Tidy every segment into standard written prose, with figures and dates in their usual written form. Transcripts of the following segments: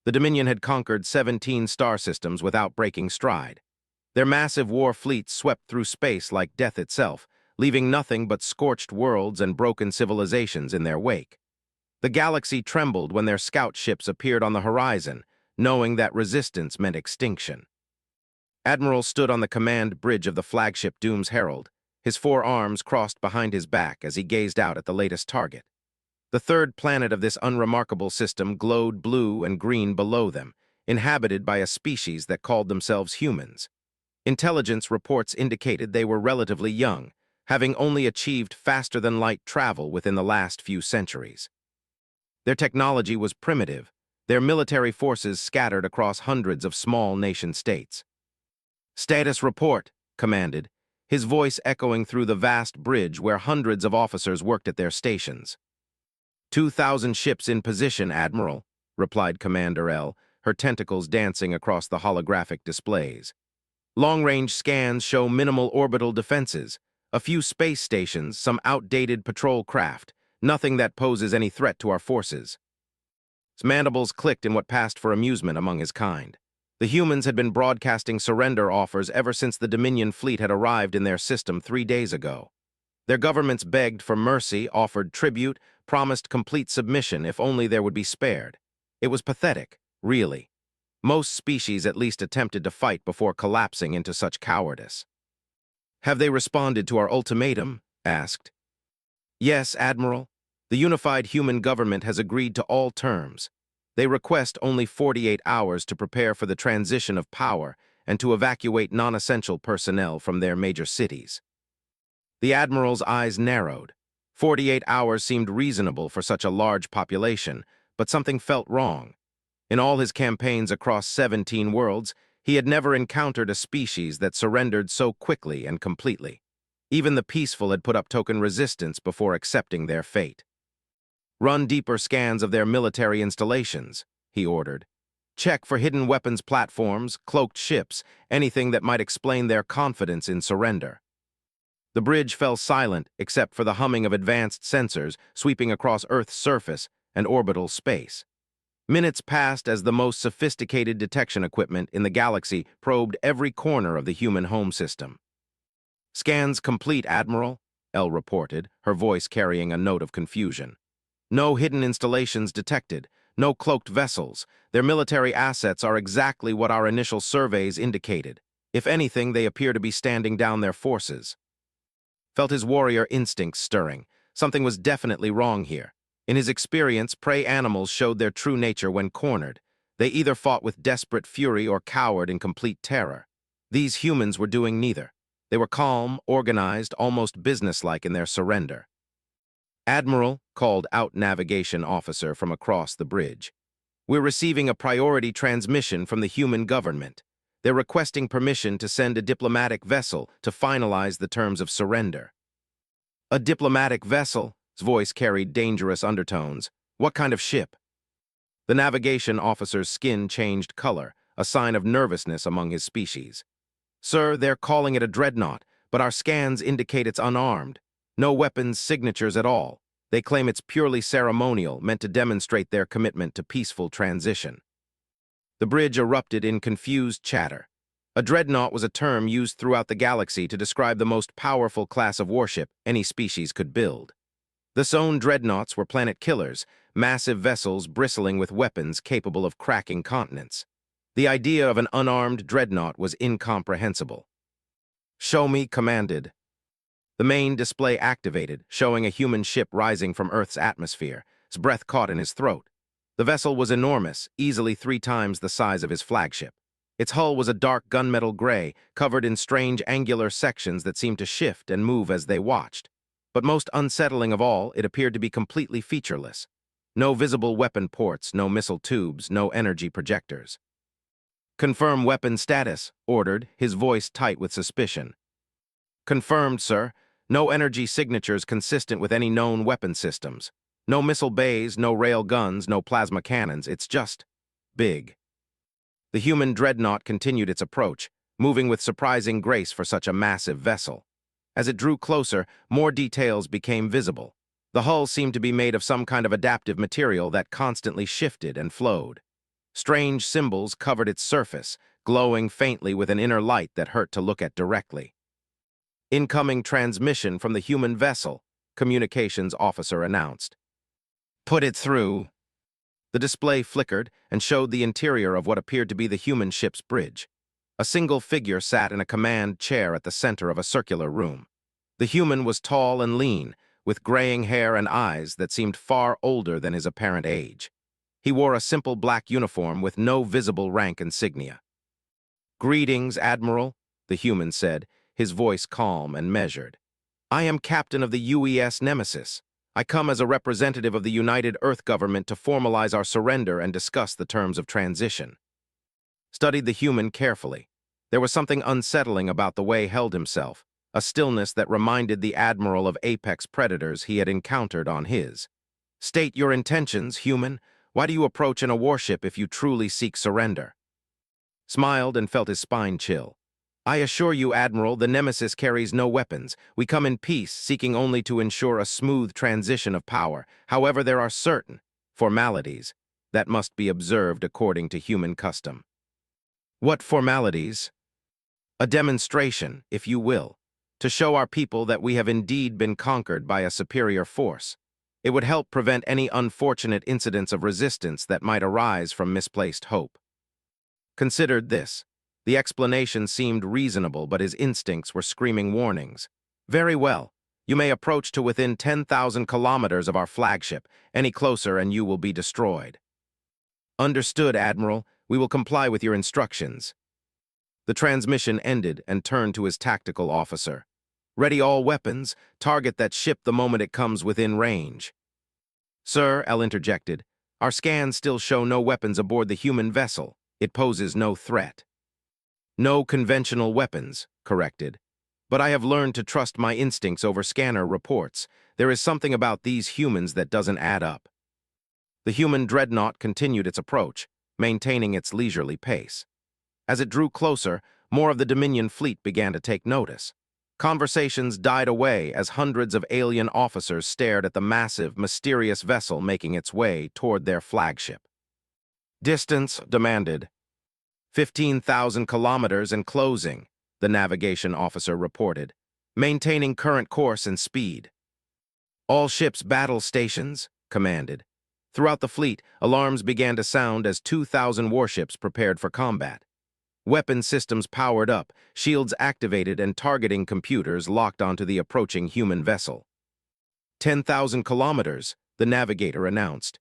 The Dominion had conquered 17 star systems without breaking stride. Their massive war fleets swept through space like death itself, leaving nothing but scorched worlds and broken civilizations in their wake. The galaxy trembled when their scout ships appeared on the horizon, knowing that resistance meant extinction. Admiral stood on the command bridge of the flagship Doom's Herald, his four arms crossed behind his back as he gazed out at the latest target. The third planet of this unremarkable system glowed blue and green below them, inhabited by a species that called themselves humans. Intelligence reports indicated they were relatively young, having only achieved faster-than-light travel within the last few centuries. Their technology was primitive, their military forces scattered across hundreds of small nation-states. "Status report," commanded, his voice echoing through the vast bridge where hundreds of officers worked at their stations. 2,000 ships in position, Admiral," replied Commander L, her tentacles dancing across the holographic displays. "Long-range scans show minimal orbital defenses, a few space stations, some outdated patrol craft, nothing that poses any threat to our forces." His mandibles clicked in what passed for amusement among his kind. The humans had been broadcasting surrender offers ever since the Dominion fleet had arrived in their system 3 days ago. Their governments begged for mercy, offered tribute, promised complete submission if only there would be spared. It was pathetic, really. Most species at least attempted to fight before collapsing into such cowardice. "Have they responded to our ultimatum?" asked. "Yes, Admiral. The unified human government has agreed to all terms. They request only 48 hours to prepare for the transition of power and to evacuate non-essential personnel from their major cities." The Admiral's eyes narrowed. 48 hours seemed reasonable for such a large population, but something felt wrong. In all his campaigns across 17 worlds, he had never encountered a species that surrendered so quickly and completely. Even the peaceful had put up token resistance before accepting their fate. "Run deeper scans of their military installations," he ordered. "Check for hidden weapons platforms, cloaked ships, anything that might explain their confidence in surrender." The bridge fell silent except for the humming of advanced sensors sweeping across Earth's surface and orbital space. Minutes passed as the most sophisticated detection equipment in the galaxy probed every corner of the human home system. "Scans complete, Admiral," Elle reported, her voice carrying a note of confusion. "No hidden installations detected, no cloaked vessels. Their military assets are exactly what our initial surveys indicated. If anything, they appear to be standing down their forces." Felt his warrior instincts stirring. Something was definitely wrong here. In his experience, prey animals showed their true nature when cornered. They either fought with desperate fury or cowered in complete terror. These humans were doing neither. They were calm, organized, almost businesslike in their surrender. "Admiral," called out navigation officer from across the bridge. "We're receiving a priority transmission from the human government. They're requesting permission to send a diplomatic vessel to finalize the terms of surrender." "A diplomatic vessel?" His voice carried dangerous undertones. "What kind of ship?" The navigation officer's skin changed color, a sign of nervousness among his species. "Sir, they're calling it a Dreadnought, but our scans indicate it's unarmed. No weapons signatures at all. They claim it's purely ceremonial, meant to demonstrate their commitment to peaceful transition." The bridge erupted in confused chatter. A dreadnought was a term used throughout the galaxy to describe the most powerful class of warship any species could build. The Sown dreadnoughts were planet killers, massive vessels bristling with weapons capable of cracking continents. The idea of an unarmed dreadnought was incomprehensible. "Show me," commanded. The main display activated, showing a human ship rising from Earth's atmosphere. His breath caught in his throat. The vessel was enormous, easily 3 times the size of his flagship. Its hull was a dark gunmetal gray, covered in strange angular sections that seemed to shift and move as they watched. But most unsettling of all, it appeared to be completely featureless. No visible weapon ports, no missile tubes, no energy projectors. "Confirm weapon status," ordered, his voice tight with suspicion. "Confirmed, sir. No energy signatures consistent with any known weapon systems. No missile bays, no rail guns, no plasma cannons. It's just big." The human dreadnought continued its approach, moving with surprising grace for such a massive vessel. As it drew closer, more details became visible. The hull seemed to be made of some kind of adaptive material that constantly shifted and flowed. Strange symbols covered its surface, glowing faintly with an inner light that hurt to look at directly. Incoming transmission from the human vessel, communications officer announced. Put it through. The display flickered and showed the interior of what appeared to be the human ship's bridge. A single figure sat in a command chair at the center of a circular room. The human was tall and lean, with graying hair and eyes that seemed far older than his apparent age. He wore a simple black uniform with no visible rank insignia. "Greetings, Admiral," the human said, his voice calm and measured. "I am captain of the UES Nemesis. I come as a representative of the United Earth government to formalize our surrender and discuss the terms of transition." Studied the human carefully. There was something unsettling about the way he held himself, a stillness that reminded the Admiral of apex predators he had encountered on his. "State your intentions, human. Why do you approach in a warship if you truly seek surrender?" Smiled and felt his spine chill. "I assure you, Admiral, the Nemesis carries no weapons. We come in peace, seeking only to ensure a smooth transition of power. However, there are certain formalities that must be observed according to human custom." "What formalities?" "A demonstration, if you will, to show our people that we have indeed been conquered by a superior force. It would help prevent any unfortunate incidents of resistance that might arise from misplaced hope." Considered this. The explanation seemed reasonable, but his instincts were screaming warnings. "Very well. You may approach to within 10,000 kilometers of our flagship. Any closer and you will be destroyed." "Understood, Admiral. We will comply with your instructions." The transmission ended and turned to his tactical officer. "Ready all weapons. Target that ship the moment it comes within range." "Sir," El interjected, "our scans still show no weapons aboard the human vessel. It poses no threat." "No conventional weapons," corrected. "But I have learned to trust my instincts over scanner reports. There is something about these humans that doesn't add up." The human Dreadnought continued its approach, maintaining its leisurely pace. As it drew closer, more of the Dominion fleet began to take notice. Conversations died away as hundreds of alien officers stared at the massive, mysterious vessel making its way toward their flagship. "Distance demanded. 15,000 kilometers and closing," the navigation officer reported, "maintaining current course and speed." "All ships battle stations," commanded. Throughout the fleet, alarms began to sound as 2,000 warships prepared for combat. Weapon systems powered up, shields activated, and targeting computers locked onto the approaching human vessel. 10,000 kilometers, the navigator announced.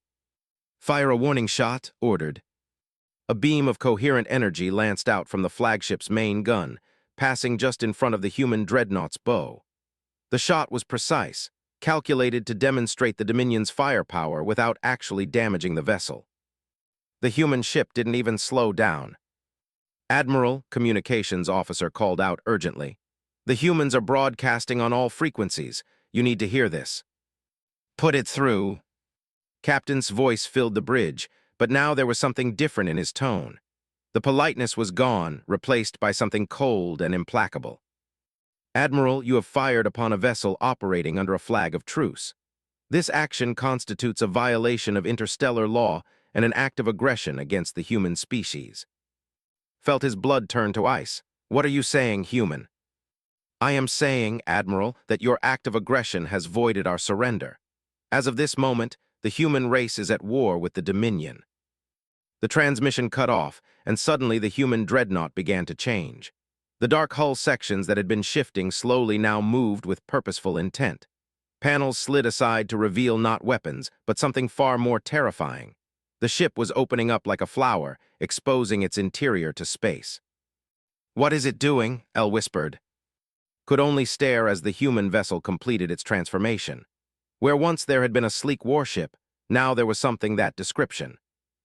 "Fire a warning shot," ordered. A beam of coherent energy lanced out from the flagship's main gun, passing just in front of the human Dreadnought's bow. The shot was precise, calculated to demonstrate the Dominion's firepower without actually damaging the vessel. The human ship didn't even slow down. "Admiral," communications officer called out urgently. "The humans are broadcasting on all frequencies. You need to hear this." "Put it through." Captain's voice filled the bridge, but now there was something different in his tone. The politeness was gone, replaced by something cold and implacable. "Admiral, you have fired upon a vessel operating under a flag of truce. This action constitutes a violation of interstellar law and an act of aggression against the human species." Felt his blood turn to ice. "What are you saying, human?" "I am saying, Admiral, that your act of aggression has voided our surrender. As of this moment, the human race is at war with the Dominion." The transmission cut off, and suddenly the human Dreadnought began to change. The dark hull sections that had been shifting slowly now moved with purposeful intent. Panels slid aside to reveal not weapons, but something far more terrifying. The ship was opening up like a flower, exposing its interior to space. "What is it doing?" El whispered. Could only stare as the human vessel completed its transformation. Where once there had been a sleek warship, now there was something that description.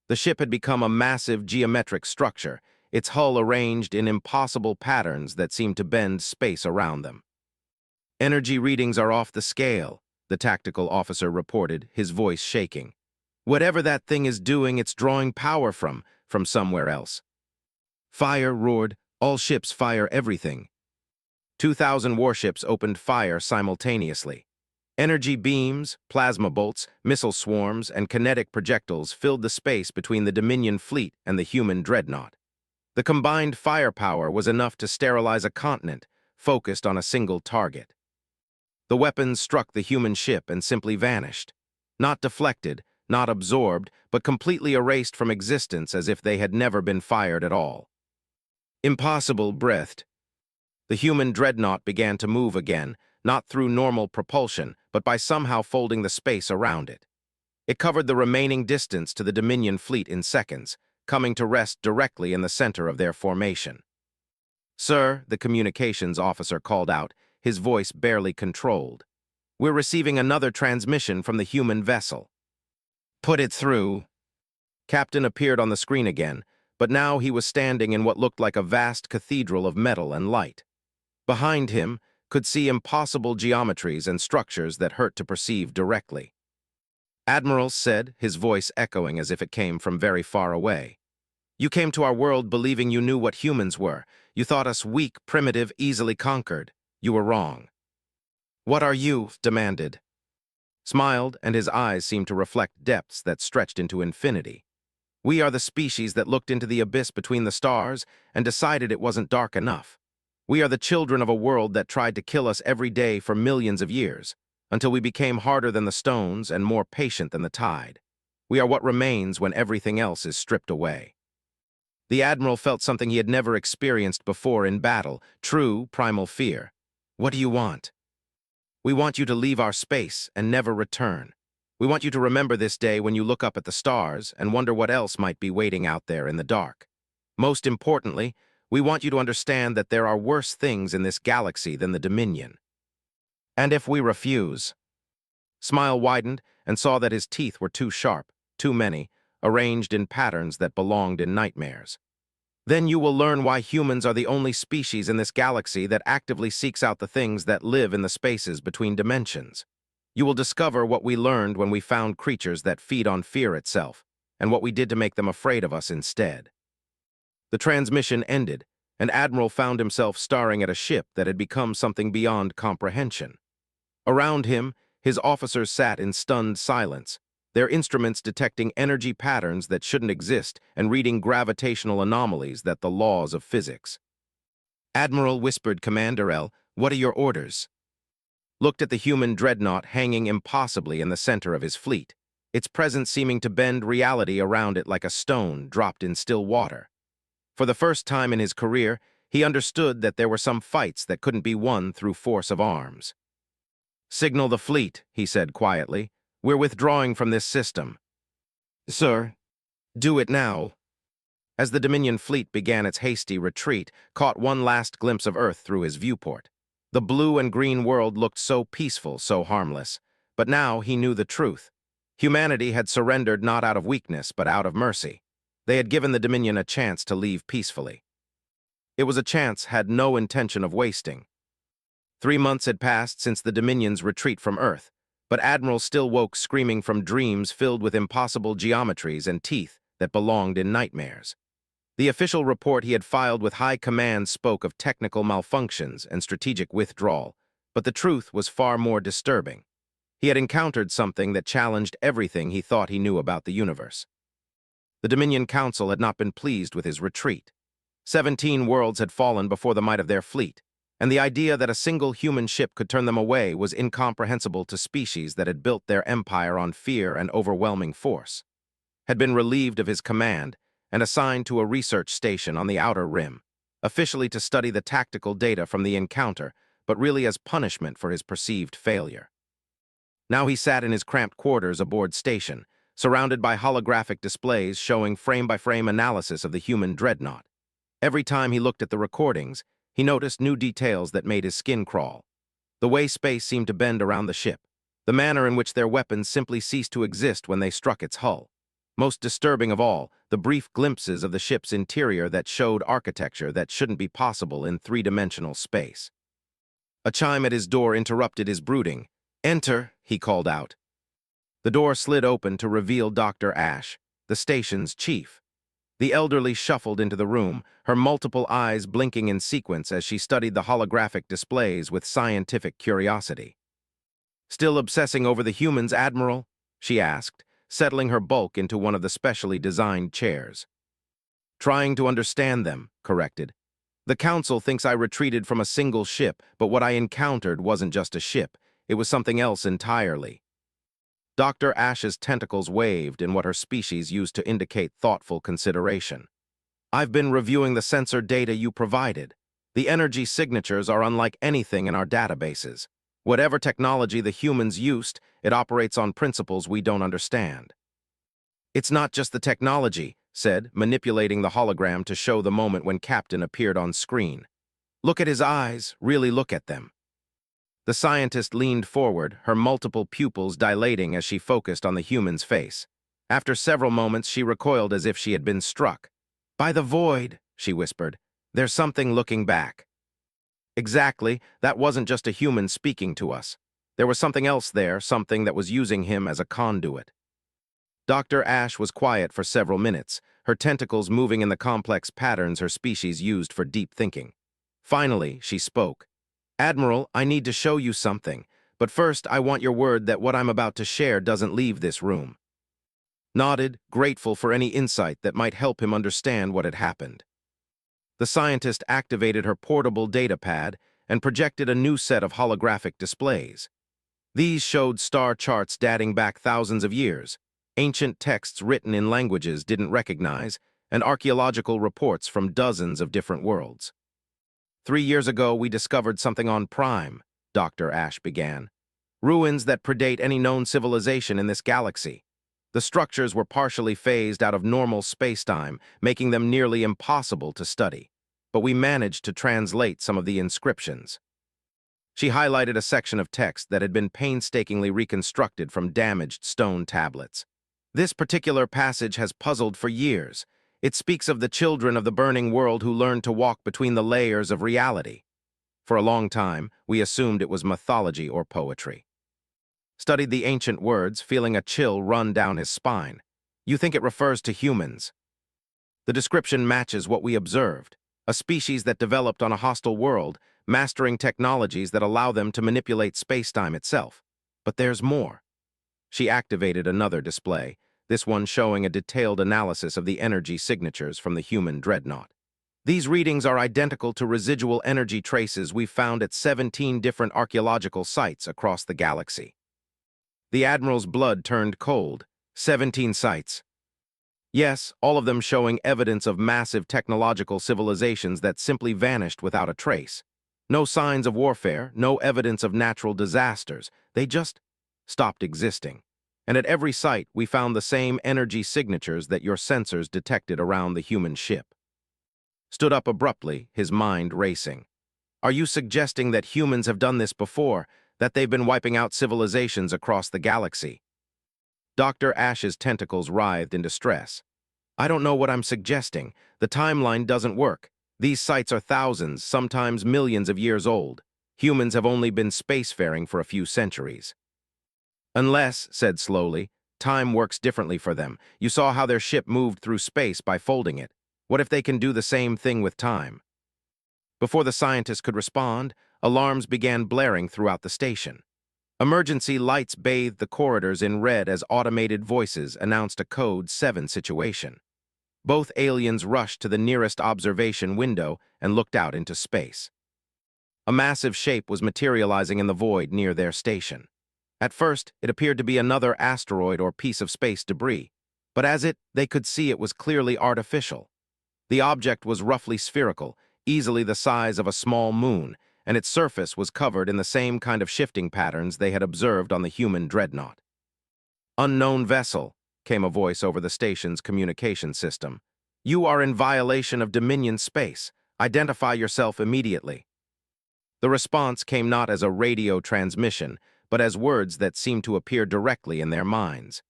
The ship had become a massive geometric structure, its hull arranged in impossible patterns that seemed to bend space around them. "Energy readings are off the scale," the tactical officer reported, his voice shaking. "Whatever that thing is doing, it's drawing power from somewhere else." "Fire!" roared. "All ships fire everything." 2,000 warships opened fire simultaneously. Energy beams, plasma bolts, missile swarms, and kinetic projectiles filled the space between the Dominion fleet and the human Dreadnought. The combined firepower was enough to sterilize a continent, focused on a single target. The weapons struck the human ship and simply vanished. Not deflected, not absorbed, but completely erased from existence as if they had never been fired at all. Impossible, breathed. The human Dreadnought began to move again, not through normal propulsion, but by somehow folding the space around it. It covered the remaining distance to the Dominion fleet in seconds, coming to rest directly in the center of their formation. "Sir," the communications officer called out, his voice barely controlled. "We're receiving another transmission from the human vessel." "Put it through." Captain appeared on the screen again, but now he was standing in what looked like a vast cathedral of metal and light. Behind him, could see impossible geometries and structures that hurt to perceive directly. "Admiral," said, his voice echoing as if it came from very far away. "You came to our world believing you knew what humans were. You thought us weak, primitive, easily conquered. You were wrong." "What are you?" demanded. Smiled, and his eyes seemed to reflect depths that stretched into infinity. "We are the species that looked into the abyss between the stars and decided it wasn't dark enough. We are the children of a world that tried to kill us every day for millions of years, until we became harder than the stones and more patient than the tide. We are what remains when everything else is stripped away." The Admiral felt something he had never experienced before in battle, true primal fear. "What do you want?" "We want you to leave our space and never return. We want you to remember this day when you look up at the stars and wonder what else might be waiting out there in the dark. Most importantly, we want you to understand that there are worse things in this galaxy than the Dominion." "And if we refuse?" Smile widened and saw that his teeth were too sharp, too many, arranged in patterns that belonged in nightmares. "Then you will learn why humans are the only species in this galaxy that actively seeks out the things that live in the spaces between dimensions. You will discover what we learned when we found creatures that feed on fear itself, and what we did to make them afraid of us instead." The transmission ended, and Admiral found himself staring at a ship that had become something beyond comprehension. Around him, his officers sat in stunned silence, their instruments detecting energy patterns that shouldn't exist and reading gravitational anomalies that the laws of physics. "Admiral," whispered Commander L., "what are your orders?" Looked at the human Dreadnought hanging impossibly in the center of his fleet, its presence seeming to bend reality around it like a stone dropped in still water. For the first time in his career, he understood that there were some fights that couldn't be won through force of arms. "Signal the fleet," he said quietly. "We're withdrawing from this system." "Sir." "Do it now." As the Dominion fleet began its hasty retreat, caught one last glimpse of Earth through his viewport. The blue and green world looked so peaceful, so harmless. But now he knew the truth. Humanity had surrendered not out of weakness, but out of mercy. They had given the Dominion a chance to leave peacefully. It was a chance had no intention of wasting. 3 months had passed since the Dominion's retreat from Earth, but Admiral still woke screaming from dreams filled with impossible geometries and teeth that belonged in nightmares. The official report he had filed with High Command spoke of technical malfunctions and strategic withdrawal, but the truth was far more disturbing. He had encountered something that challenged everything he thought he knew about the universe. The Dominion Council had not been pleased with his retreat. 17 worlds had fallen before the might of their fleet, and the idea that a single human ship could turn them away was incomprehensible to species that had built their empire on fear and overwhelming force. Had been relieved of his command and assigned to a research station on the Outer Rim, officially to study the tactical data from the encounter, but really as punishment for his perceived failure. Now he sat in his cramped quarters aboard station, surrounded by holographic displays showing frame-by-frame analysis of the human Dreadnought. Every time he looked at the recordings, he noticed new details that made his skin crawl. The way space seemed to bend around the ship, the manner in which their weapons simply ceased to exist when they struck its hull. Most disturbing of all, the brief glimpses of the ship's interior that showed architecture that shouldn't be possible in three-dimensional space. A chime at his door interrupted his brooding. "Enter," he called out. The door slid open to reveal Dr. Ash, the station's chief. The elderly shuffled into the room, her multiple eyes blinking in sequence as she studied the holographic displays with scientific curiosity. Still obsessing over the humans, Admiral? She asked, settling her bulk into one of the specially designed chairs. Trying to understand them, corrected. The Council thinks I retreated from a single ship, but what I encountered wasn't just a ship. It was something else entirely. Dr. Ash's tentacles waved in what her species used to indicate thoughtful consideration. I've been reviewing the sensor data you provided. The energy signatures are unlike anything in our databases. Whatever technology the humans used, it operates on principles we don't understand. It's not just the technology, said, manipulating the hologram to show the moment when Captain appeared on screen. Look at his eyes, really look at them. The scientist leaned forward, her multiple pupils dilating as she focused on the human's face. After several moments, she recoiled as if she had been struck. By the void, she whispered. There's something looking back. Exactly, that wasn't just a human speaking to us. There was something else there, something that was using him as a conduit. Dr. Ash was quiet for several minutes, her tentacles moving in the complex patterns her species used for deep thinking. Finally, she spoke. Admiral, I need to show you something, but first I want your word that what I'm about to share doesn't leave this room. Nodded, grateful for any insight that might help him understand what had happened. The scientist activated her portable datapad and projected a new set of holographic displays. These showed star charts dating back thousands of years, ancient texts written in languages didn't recognize, and archaeological reports from dozens of different worlds. 3 years ago, we discovered something on Prime, Dr. Ash began. Ruins that predate any known civilization in this galaxy. The structures were partially phased out of normal spacetime, making them nearly impossible to study. But we managed to translate some of the inscriptions. She highlighted a section of text that had been painstakingly reconstructed from damaged stone tablets. This particular passage has puzzled for years. It speaks of the children of the burning world who learned to walk between the layers of reality. For a long time, we assumed it was mythology or poetry. Studied the ancient words, feeling a chill run down his spine. You think it refers to humans. The description matches what we observed, a species that developed on a hostile world, mastering technologies that allow them to manipulate spacetime itself. But there's more. She activated another display, this one showing a detailed analysis of the energy signatures from the human Dreadnought. These readings are identical to residual energy traces we've found at 17 different archaeological sites across the galaxy. The Admiral's blood turned cold. 17 sites. Yes, all of them showing evidence of massive technological civilizations that simply vanished without a trace. No signs of warfare, no evidence of natural disasters. They just stopped existing. And at every site, we found the same energy signatures that your sensors detected around the human ship. Stood up abruptly, his mind racing. Are you suggesting that humans have done this before, that they've been wiping out civilizations across the galaxy? Dr. Ash's tentacles writhed in distress. I don't know what I'm suggesting. The timeline doesn't work. These sites are thousands, sometimes millions of years old. Humans have only been spacefaring for a few centuries. Unless, said slowly, time works differently for them. You saw how their ship moved through space by folding it. What if they can do the same thing with time? Before the scientist could respond, alarms began blaring throughout the station. Emergency lights bathed the corridors in red as automated voices announced a Code 7 situation. Both aliens rushed to the nearest observation window and looked out into space. A massive shape was materializing in the void near their station. At first, it appeared to be another asteroid or piece of space debris, but they could see it was clearly artificial. The object was roughly spherical, easily the size of a small moon, and its surface was covered in the same kind of shifting patterns they had observed on the human Dreadnought. Unknown vessel, came a voice over the station's communication system. You are in violation of Dominion space. Identify yourself immediately. The response came not as a radio transmission, but as words that seemed to appear directly in their minds.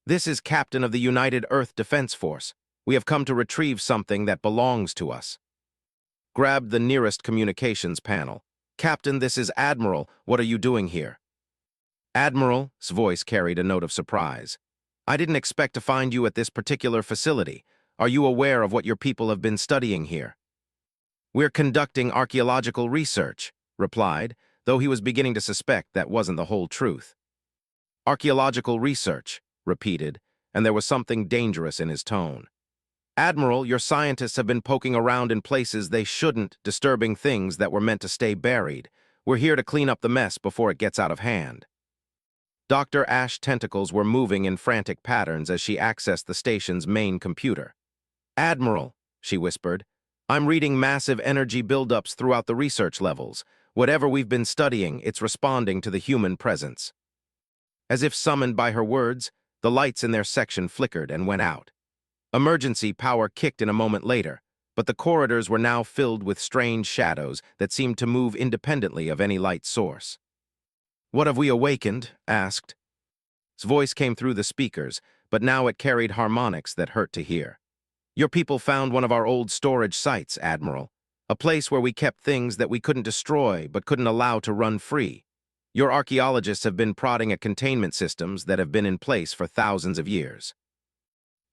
This is Captain of the United Earth Defense Force. We have come to retrieve something that belongs to us. Grabbed the nearest communications panel. Captain, this is Admiral. What are you doing here? Admiral's voice carried a note of surprise. I didn't expect to find you at this particular facility. Are you aware of what your people have been studying here? We're conducting archaeological research, replied, though he was beginning to suspect that wasn't the whole truth. Archaeological research, repeated, and there was something dangerous in his tone. Admiral, your scientists have been poking around in places they shouldn't, disturbing things that were meant to stay buried. We're here to clean up the mess before it gets out of hand. Dr. Ash's tentacles were moving in frantic patterns as she accessed the station's main computer. Admiral, she whispered, I'm reading massive energy buildups throughout the research levels. Whatever we've been studying, it's responding to the human presence. As if summoned by her words, the lights in their section flickered and went out. Emergency power kicked in a moment later, but the corridors were now filled with strange shadows that seemed to move independently of any light source. What have we awakened? Asked. His voice came through the speakers, but now it carried harmonics that hurt to hear. Your people found one of our old storage sites, Admiral. A place where we kept things that we couldn't destroy but couldn't allow to run free. Your archaeologists have been prodding at containment systems that have been in place for thousands of years.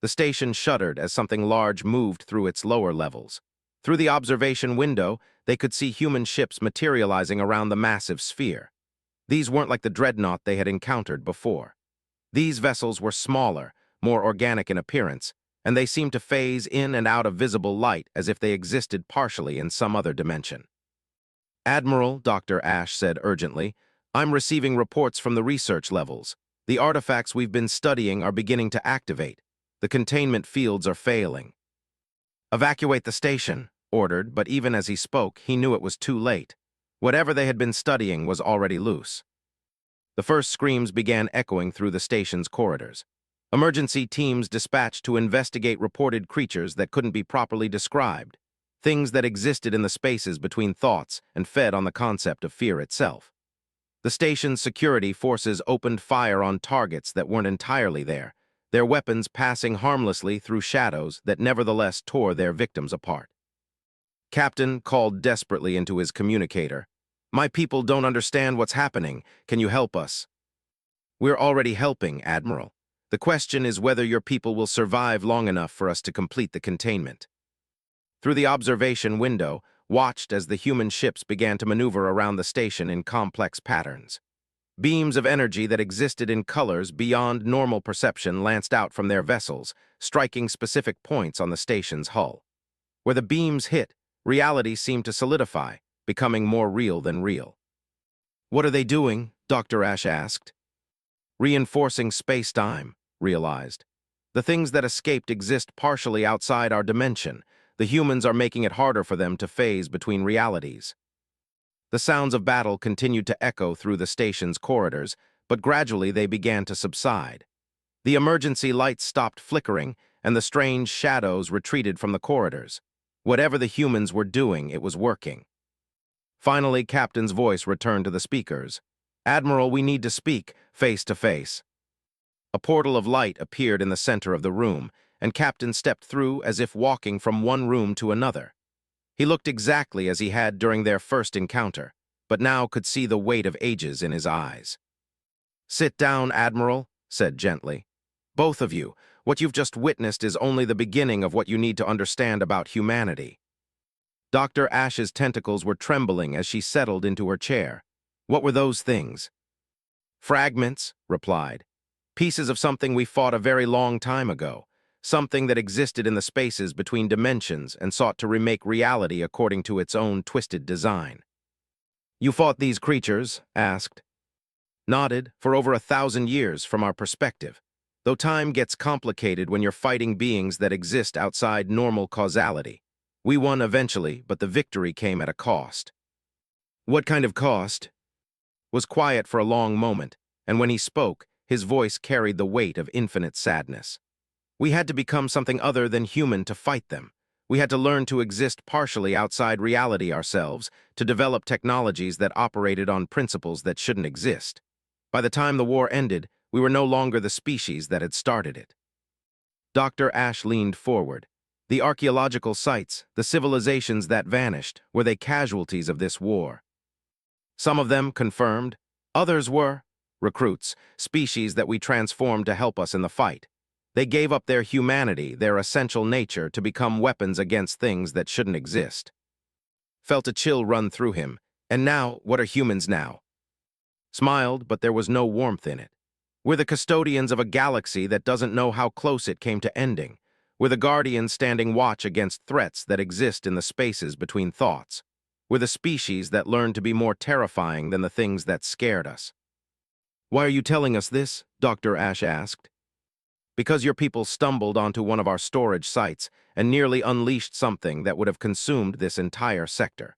The station shuddered as something large moved through its lower levels. Through the observation window, they could see human ships materializing around the massive sphere. These weren't like the Dreadnought they had encountered before. These vessels were smaller, more organic in appearance, and they seemed to phase in and out of visible light as if they existed partially in some other dimension. Admiral, Dr. Ash said urgently, I'm receiving reports from the research levels. The artifacts we've been studying are beginning to activate. The containment fields are failing. Evacuate the station, ordered, but even as he spoke, he knew it was too late. Whatever they had been studying was already loose. The first screams began echoing through the station's corridors. Emergency teams dispatched to investigate reported creatures that couldn't be properly described, things that existed in the spaces between thoughts and fed on the concept of fear itself. The station's security forces opened fire on targets that weren't entirely there, their weapons passing harmlessly through shadows that nevertheless tore their victims apart. Captain called desperately into his communicator. My people don't understand what's happening. Can you help us? We're already helping, Admiral. The question is whether your people will survive long enough for us to complete the containment. Through the observation window, watched as the human ships began to maneuver around the station in complex patterns. Beams of energy that existed in colors beyond normal perception lanced out from their vessels, striking specific points on the station's hull. Where the beams hit, reality seemed to solidify, becoming more real than real. What are they doing? Dr. Ash asked. Reinforcing space-time, realized. The things that escaped exist partially outside our dimension. The humans are making it harder for them to phase between realities. The sounds of battle continued to echo through the station's corridors, but gradually they began to subside. The emergency lights stopped flickering, and the strange shadows retreated from the corridors. Whatever the humans were doing, it was working. Finally, Captain's voice returned to the speakers. Admiral, we need to speak, face to face. A portal of light appeared in the center of the room, and Captain stepped through as if walking from one room to another. He looked exactly as he had during their first encounter, but now could see the weight of ages in his eyes. Sit down, Admiral, said gently. Both of you, what you've just witnessed is only the beginning of what you need to understand about humanity. Dr. Ash's tentacles were trembling as she settled into her chair. What were those things? Fragments, replied. Pieces of something we fought a very long time ago. Something that existed in the spaces between dimensions and sought to remake reality according to its own twisted design. You fought these creatures? Asked. Nodded, for over 1,000 years from our perspective. Though time gets complicated when you're fighting beings that exist outside normal causality. We won eventually, but the victory came at a cost. What kind of cost? Was quiet for a long moment, and when he spoke, his voice carried the weight of infinite sadness. We had to become something other than human to fight them. We had to learn to exist partially outside reality ourselves, to develop technologies that operated on principles that shouldn't exist. By the time the war ended, we were no longer the species that had started it. Dr. Ash leaned forward. The archaeological sites, the civilizations that vanished, were they casualties of this war? Some of them confirmed. Others were recruits, species that we transformed to help us in the fight. They gave up their humanity, their essential nature, to become weapons against things that shouldn't exist. Felt a chill run through him. And now, what are humans now? Smiled, but there was no warmth in it. We're the custodians of a galaxy that doesn't know how close it came to ending. We're the guardians standing watch against threats that exist in the spaces between thoughts. We're the species that learned to be more terrifying than the things that scared us. Why are you telling us this? Dr. Ash asked. Because your people stumbled onto one of our storage sites and nearly unleashed something that would have consumed this entire sector.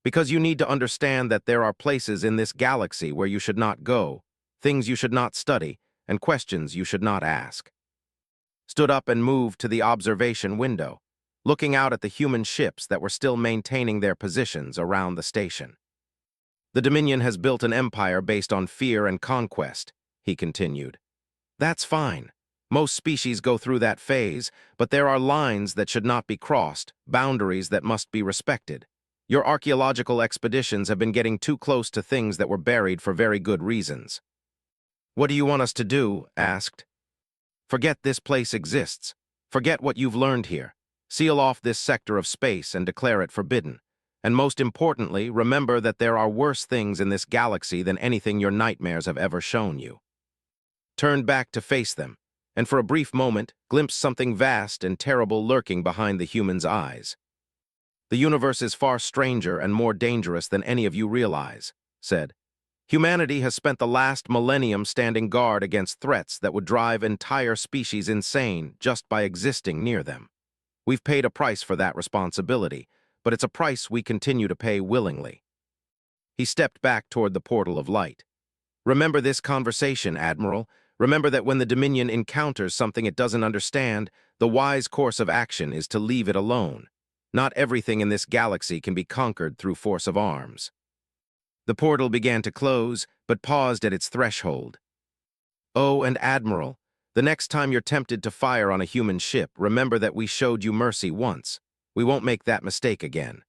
Because you need to understand that there are places in this galaxy where you should not go, things you should not study, and questions you should not ask. Stood up and moved to the observation window, looking out at the human ships that were still maintaining their positions around the station. The Dominion has built an empire based on fear and conquest, he continued. That's fine. Most species go through that phase, but there are lines that should not be crossed, boundaries that must be respected. Your archaeological expeditions have been getting too close to things that were buried for very good reasons. What do you want us to do? Asked. Forget this place exists. Forget what you've learned here. Seal off this sector of space and declare it forbidden. And most importantly, remember that there are worse things in this galaxy than anything your nightmares have ever shown you. Turned back to face them, and for a brief moment, glimpsed something vast and terrible lurking behind the human's eyes. The universe is far stranger and more dangerous than any of you realize, said. Humanity has spent the last millennium standing guard against threats that would drive entire species insane just by existing near them. We've paid a price for that responsibility, but it's a price we continue to pay willingly. He stepped back toward the portal of light. Remember this conversation, Admiral. Remember that when the Dominion encounters something it doesn't understand, the wise course of action is to leave it alone. Not everything in this galaxy can be conquered through force of arms. The portal began to close, but paused at its threshold. Oh, and Admiral, the next time you're tempted to fire on a human ship, remember that we showed you mercy once. We won't make that mistake again.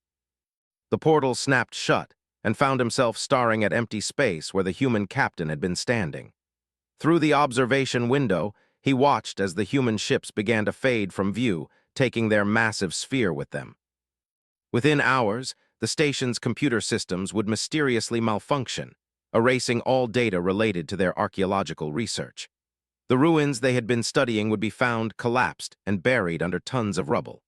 The portal snapped shut and found himself staring at empty space where the human captain had been standing. Through the observation window, he watched as the human ships began to fade from view, taking their massive sphere with them. Within hours, the station's computer systems would mysteriously malfunction, erasing all data related to their archaeological research. The ruins they had been studying would be found collapsed and buried under tons of rubble.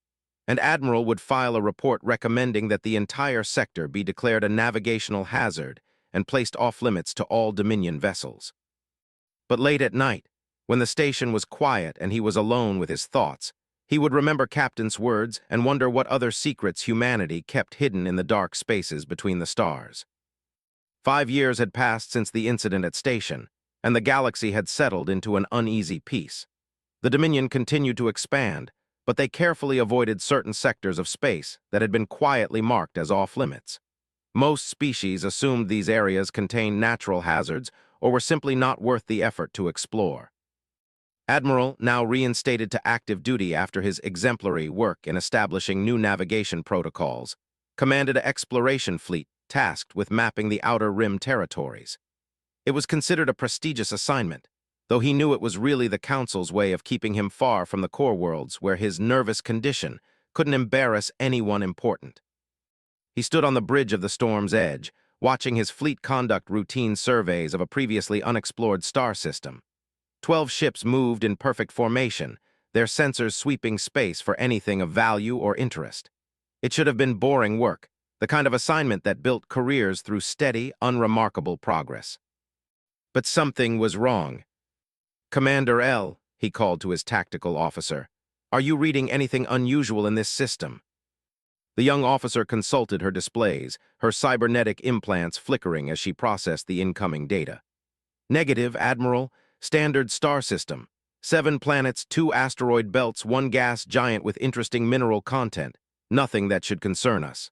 And Admiral would file a report recommending that the entire sector be declared a navigational hazard and placed off-limits to all Dominion vessels. But late at night, when the station was quiet and he was alone with his thoughts, he would remember Captain's words and wonder what other secrets humanity kept hidden in the dark spaces between the stars. 5 years had passed since the incident at station, and the galaxy had settled into an uneasy peace. The Dominion continued to expand, but they carefully avoided certain sectors of space that had been quietly marked as off-limits. Most species assumed these areas contained natural hazards or were simply not worth the effort to explore. Admiral, now reinstated to active duty after his exemplary work in establishing new navigation protocols, commanded an exploration fleet tasked with mapping the Outer Rim territories. It was considered a prestigious assignment, though he knew it was really the Council's way of keeping him far from the core worlds where his nervous condition couldn't embarrass anyone important. He stood on the bridge of the storm's edge, watching his fleet conduct routine surveys of a previously unexplored star system. 12 ships moved in perfect formation, their sensors sweeping space for anything of value or interest. It should have been boring work, the kind of assignment that built careers through steady, unremarkable progress. But something was wrong. Commander L, he called to his tactical officer, are you reading anything unusual in this system? The young officer consulted her displays, her cybernetic implants flickering as she processed the incoming data. Negative, Admiral. Standard star system. 7 planets, 2 asteroid belts, 1 gas giant with interesting mineral content. Nothing that should concern us.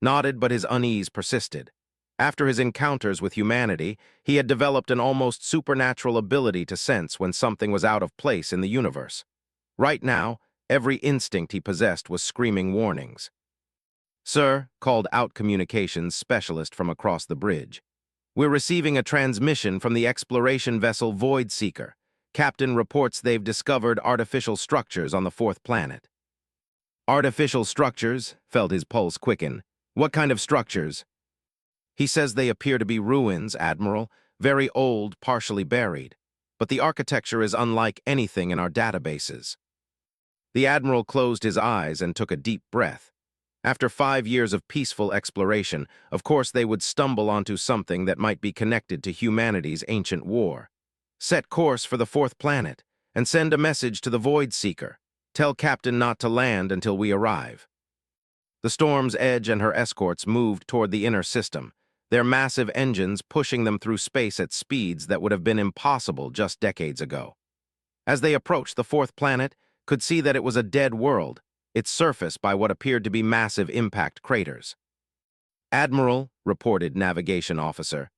Nodded, but his unease persisted. After his encounters with humanity, he had developed an almost supernatural ability to sense when something was out of place in the universe. Right now, every instinct he possessed was screaming warnings. Sir, called out communications specialist from across the bridge. We're receiving a transmission from the exploration vessel Void Seeker. Captain reports they've discovered artificial structures on the 4th planet. Artificial structures? Felt his pulse quicken. What kind of structures? He says they appear to be ruins, Admiral, very old, partially buried. But the architecture is unlike anything in our databases. The Admiral closed his eyes and took a deep breath. After 5 years of peaceful exploration, of course they would stumble onto something that might be connected to humanity's ancient war. Set course for the 4th planet, and send a message to the Void Seeker. Tell Captain not to land until we arrive. The Storm's Edge and her escorts moved toward the inner system, their massive engines pushing them through space at speeds that would have been impossible just decades ago. As they approached the 4th planet, could see that it was a dead world, its surface by what appeared to be massive impact craters. Admiral, reported Navigation Officer,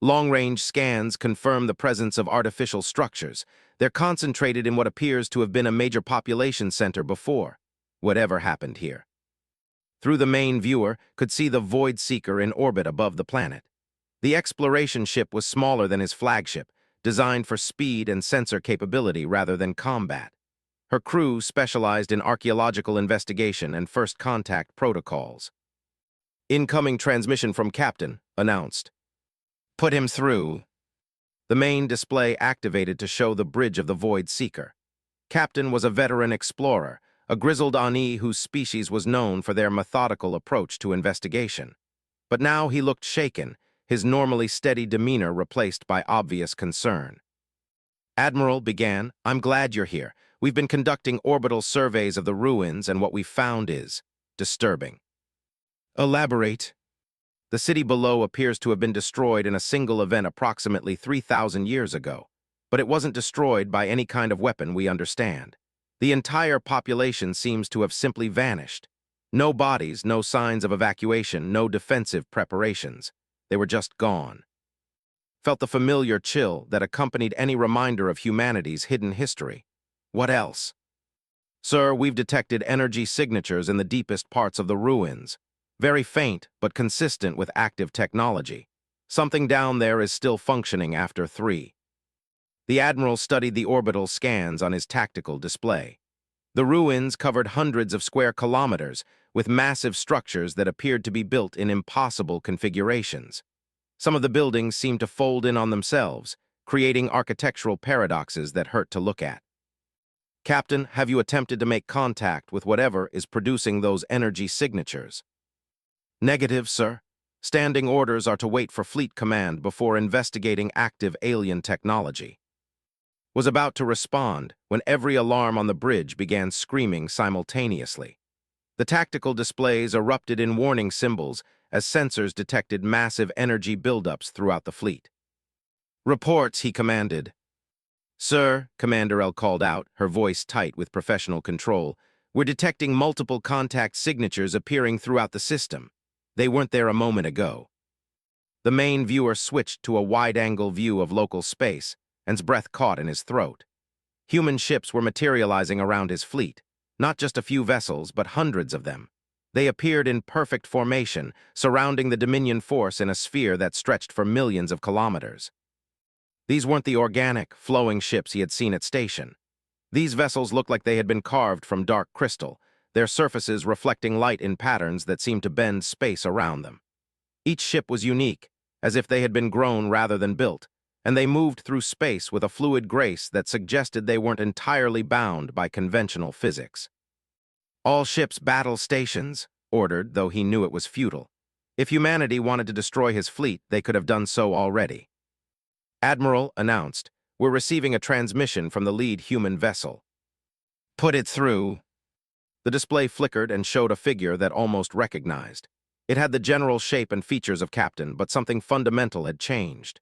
long-range scans confirm the presence of artificial structures. They're concentrated in what appears to have been a major population center before. Whatever happened here. Through the main viewer, could see the Void Seeker in orbit above the planet. The exploration ship was smaller than his flagship, designed for speed and sensor capability rather than combat. Her crew specialized in archaeological investigation and first contact protocols. Incoming transmission from Captain, announced. Put him through. The main display activated to show the bridge of the Void Seeker. Captain was a veteran explorer, a grizzled Ani whose species was known for their methodical approach to investigation. But now he looked shaken, his normally steady demeanor replaced by obvious concern. Admiral began, I'm glad you're here. We've been conducting orbital surveys of the ruins, and what we found is disturbing. Elaborate. The city below appears to have been destroyed in a single event approximately 3,000 years ago, but it wasn't destroyed by any kind of weapon we understand. The entire population seems to have simply vanished. No bodies, no signs of evacuation, no defensive preparations. They were just gone. Felt the familiar chill that accompanied any reminder of humanity's hidden history. What else? Sir, we've detected energy signatures in the deepest parts of the ruins. Very faint, but consistent with active technology. Something down there is still functioning after 3. The Admiral studied the orbital scans on his tactical display. The ruins covered hundreds of square kilometers, with massive structures that appeared to be built in impossible configurations. Some of the buildings seemed to fold in on themselves, creating architectural paradoxes that hurt to look at. Captain, have you attempted to make contact with whatever is producing those energy signatures? Negative, sir. Standing orders are to wait for Fleet Command before investigating active alien technology. Was about to respond when every alarm on the bridge began screaming simultaneously. The tactical displays erupted in warning symbols as sensors detected massive energy buildups throughout the fleet. Reports, he commanded. Sir, Commander L called out, her voice tight with professional control, we're detecting multiple contact signatures appearing throughout the system. They weren't there a moment ago. The main viewer switched to a wide-angle view of local space, and his breath caught in his throat. Human ships were materializing around his fleet, not just a few vessels, but hundreds of them. They appeared in perfect formation, surrounding the Dominion force in a sphere that stretched for millions of kilometers. These weren't the organic, flowing ships he had seen at station. These vessels looked like they had been carved from dark crystal, their surfaces reflecting light in patterns that seemed to bend space around them. Each ship was unique, as if they had been grown rather than built, and they moved through space with a fluid grace that suggested they weren't entirely bound by conventional physics. All ships battle stations, ordered, though he knew it was futile. If humanity wanted to destroy his fleet, they could have done so already. Admiral announced, we're receiving a transmission from the lead human vessel. Put it through. The display flickered and showed a figure that almost recognized. It had the general shape and features of Captain, but something fundamental had changed.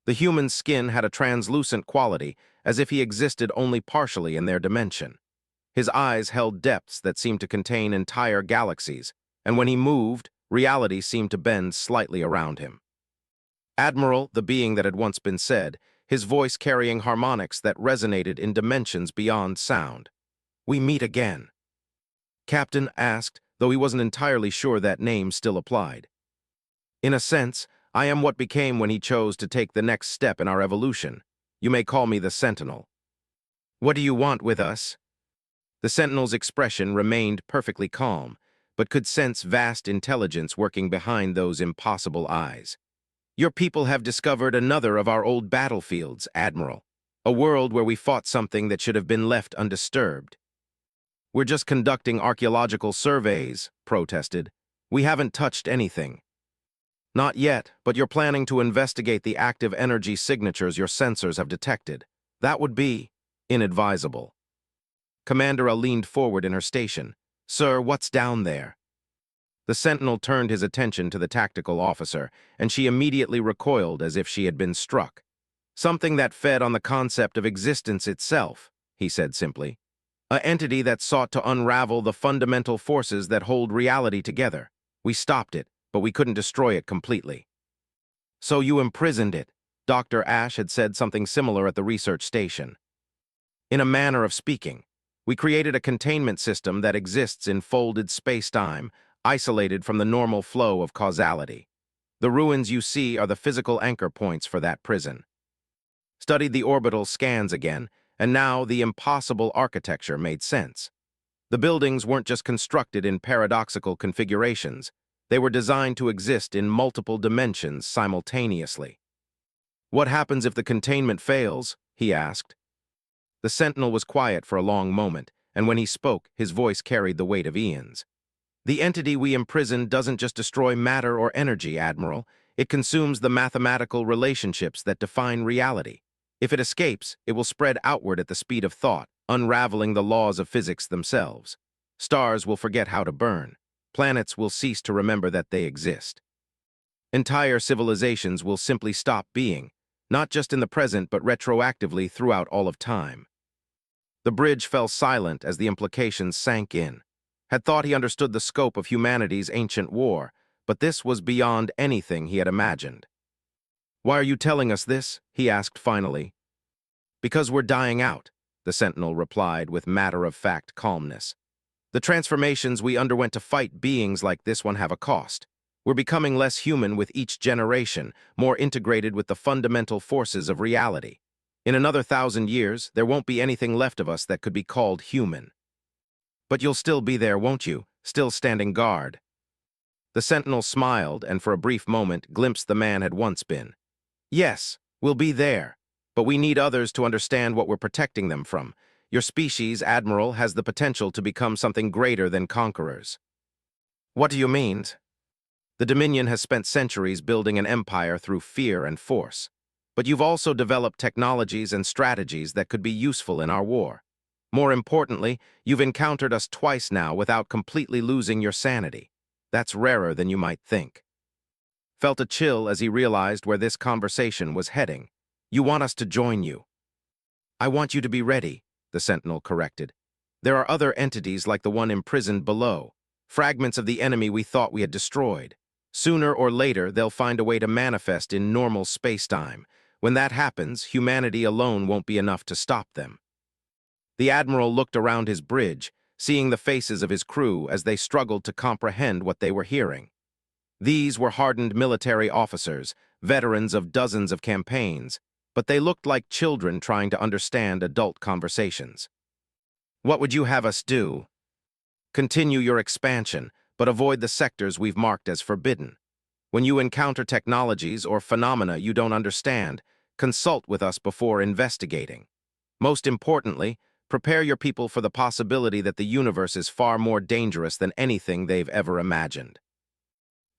The human's skin had a translucent quality, as if he existed only partially in their dimension. His eyes held depths that seemed to contain entire galaxies, and when he moved, reality seemed to bend slightly around him. Admiral, the being that had once been said, his voice carrying harmonics that resonated in dimensions beyond sound. We meet again. Captain asked, though he wasn't entirely sure that name still applied. In a sense, I am what became when he chose to take the next step in our evolution. You may call me the Sentinel. What do you want with us? The Sentinel's expression remained perfectly calm, but could sense vast intelligence working behind those impossible eyes. Your people have discovered another of our old battlefields, Admiral. A world where we fought something that should have been left undisturbed. We're just conducting archaeological surveys, protested. We haven't touched anything. Not yet, but you're planning to investigate the active energy signatures your sensors have detected. That would be inadvisable. Commander leaned forward in her station. Sir, what's down there? The sentinel turned his attention to the tactical officer, and she immediately recoiled as if she had been struck. Something that fed on the concept of existence itself, he said simply. An entity that sought to unravel the fundamental forces that hold reality together. We stopped it, but we couldn't destroy it completely. So you imprisoned it. Dr. Ash had said something similar at the research station. In a manner of speaking, we created a containment system that exists in folded space-time, isolated from the normal flow of causality. The ruins you see are the physical anchor points for that prison. Studied the orbital scans again, and now the impossible architecture made sense. The buildings weren't just constructed in paradoxical configurations. They were designed to exist in multiple dimensions simultaneously. What happens if the containment fails? He asked. The sentinel was quiet for a long moment, and when he spoke, his voice carried the weight of eons. The entity we imprisoned doesn't just destroy matter or energy, Admiral. It consumes the mathematical relationships that define reality. If it escapes, it will spread outward at the speed of thought, unraveling the laws of physics themselves. Stars will forget how to burn. Planets will cease to remember that they exist. Entire civilizations will simply stop being, not just in the present but retroactively throughout all of time. The bridge fell silent as the implications sank in. Had thought he understood the scope of humanity's ancient war, but this was beyond anything he had imagined. Why are you telling us this? He asked finally. Because we're dying out, the sentinel replied with matter-of-fact calmness. The transformations we underwent to fight beings like this one have a cost. We're becoming less human with each generation, more integrated with the fundamental forces of reality. In another 1,000 years, there won't be anything left of us that could be called human. But you'll still be there, won't you? Still standing guard. The sentinel smiled and for a brief moment glimpsed the man had once been. Yes, we'll be there, but we need others to understand what we're protecting them from. Your species, Admiral, has the potential to become something greater than conquerors. What do you mean? The Dominion has spent centuries building an empire through fear and force. But you've also developed technologies and strategies that could be useful in our war. More importantly, you've encountered us twice now without completely losing your sanity. That's rarer than you might think. Felt a chill as he realized where this conversation was heading. You want us to join you. I want you to be ready, the sentinel corrected. There are other entities like the one imprisoned below, fragments of the enemy we thought we had destroyed. Sooner or later, they'll find a way to manifest in normal space-time. When that happens, humanity alone won't be enough to stop them. The Admiral looked around his bridge, seeing the faces of his crew as they struggled to comprehend what they were hearing. These were hardened military officers, veterans of dozens of campaigns, but they looked like children trying to understand adult conversations. What would you have us do? Continue your expansion, but avoid the sectors we've marked as forbidden. When you encounter technologies or phenomena you don't understand, consult with us before investigating. Most importantly, prepare your people for the possibility that the universe is far more dangerous than anything they've ever imagined.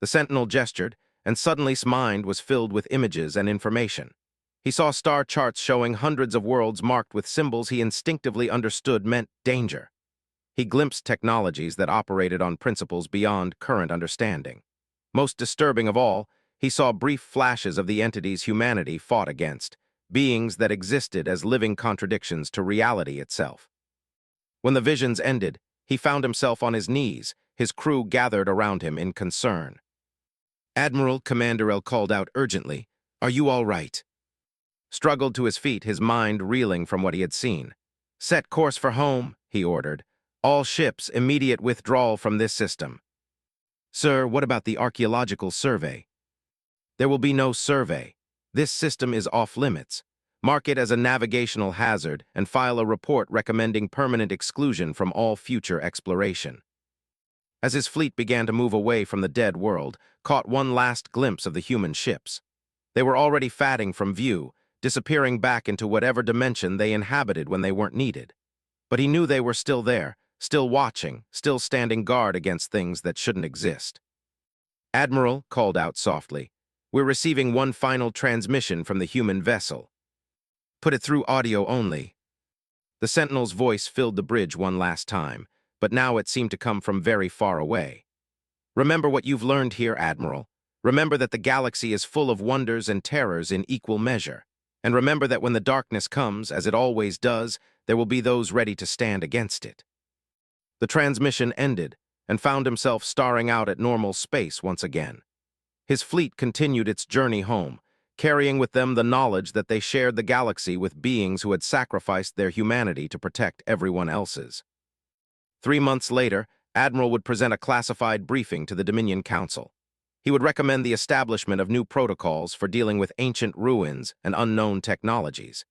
The sentinel gestured, and suddenly his mind was filled with images and information. He saw star charts showing hundreds of worlds marked with symbols he instinctively understood meant danger. He glimpsed technologies that operated on principles beyond current understanding. Most disturbing of all, he saw brief flashes of the entities humanity fought against, beings that existed as living contradictions to reality itself. When the visions ended, he found himself on his knees, his crew gathered around him in concern. Admiral, Commander called out urgently, "Are you all right?" Struggled to his feet, his mind reeling from what he had seen. "Set course for home," he ordered. "All ships, immediate withdrawal from this system." "Sir, what about the archaeological survey?" "There will be no survey. This system is off-limits. Mark it as a navigational hazard and file a report recommending permanent exclusion from all future exploration." as his fleet began to move away from the dead world, caught one last glimpse of the human ships. They were already fading from view, disappearing back into whatever dimension they inhabited when they weren't needed. But he knew they were still there, still watching, still standing guard against things that shouldn't exist. "Admiral," called out softly, "we're receiving one final transmission from the human vessel. Put it through audio only." The Sentinel's voice filled the bridge one last time, but now it seemed to come from very far away. "Remember what you've learned here, Admiral. Remember that the galaxy is full of wonders and terrors in equal measure. And remember that when the darkness comes, as it always does, there will be those ready to stand against it." The transmission ended, and found himself staring out at normal space once again. His fleet continued its journey home, carrying with them the knowledge that they shared the galaxy with beings who had sacrificed their humanity to protect everyone else's. 3 months later, Admiral would present a classified briefing to the Dominion Council. He would recommend the establishment of new protocols for dealing with ancient ruins and unknown technologies.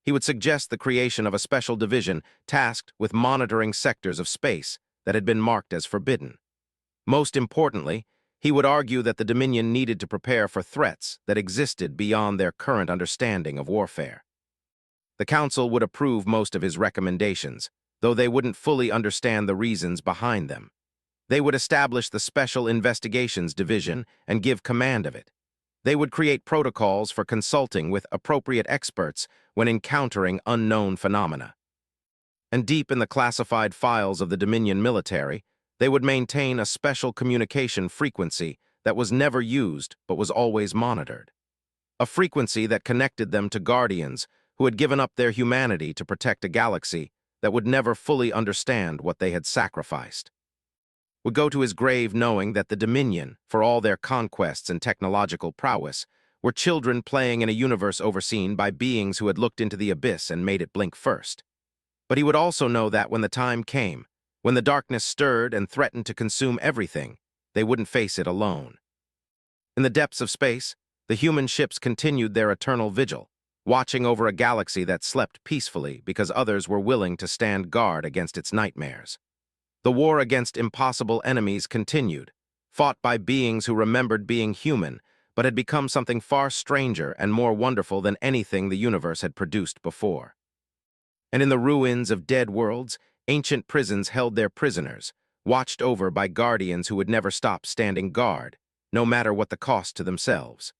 He would suggest the creation of a special division tasked with monitoring sectors of space that had been marked as forbidden. Most importantly, he would argue that the Dominion needed to prepare for threats that existed beyond their current understanding of warfare. The Council would approve most of his recommendations, though they wouldn't fully understand the reasons behind them. They would establish the Special Investigations Division and give command of it. They would create protocols for consulting with appropriate experts when encountering unknown phenomena. And deep in the classified files of the Dominion military, they would maintain a special communication frequency that was never used but was always monitored. A frequency that connected them to guardians who had given up their humanity to protect a galaxy that would never fully understand what they had sacrificed. Would go to his grave knowing that the Dominion, for all their conquests and technological prowess, were children playing in a universe overseen by beings who had looked into the abyss and made it blink first. But he would also know that when the time came, when the darkness stirred and threatened to consume everything, they wouldn't face it alone. In the depths of space, the human ships continued their eternal vigil, watching over a galaxy that slept peacefully because others were willing to stand guard against its nightmares. The war against impossible enemies continued, fought by beings who remembered being human, but had become something far stranger and more wonderful than anything the universe had produced before. And in the ruins of dead worlds, ancient prisons held their prisoners, watched over by guardians who would never stop standing guard, no matter what the cost to themselves.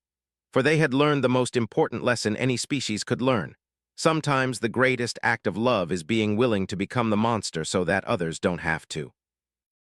For they had learned the most important lesson any species could learn. Sometimes the greatest act of love is being willing to become the monster so that others don't have to.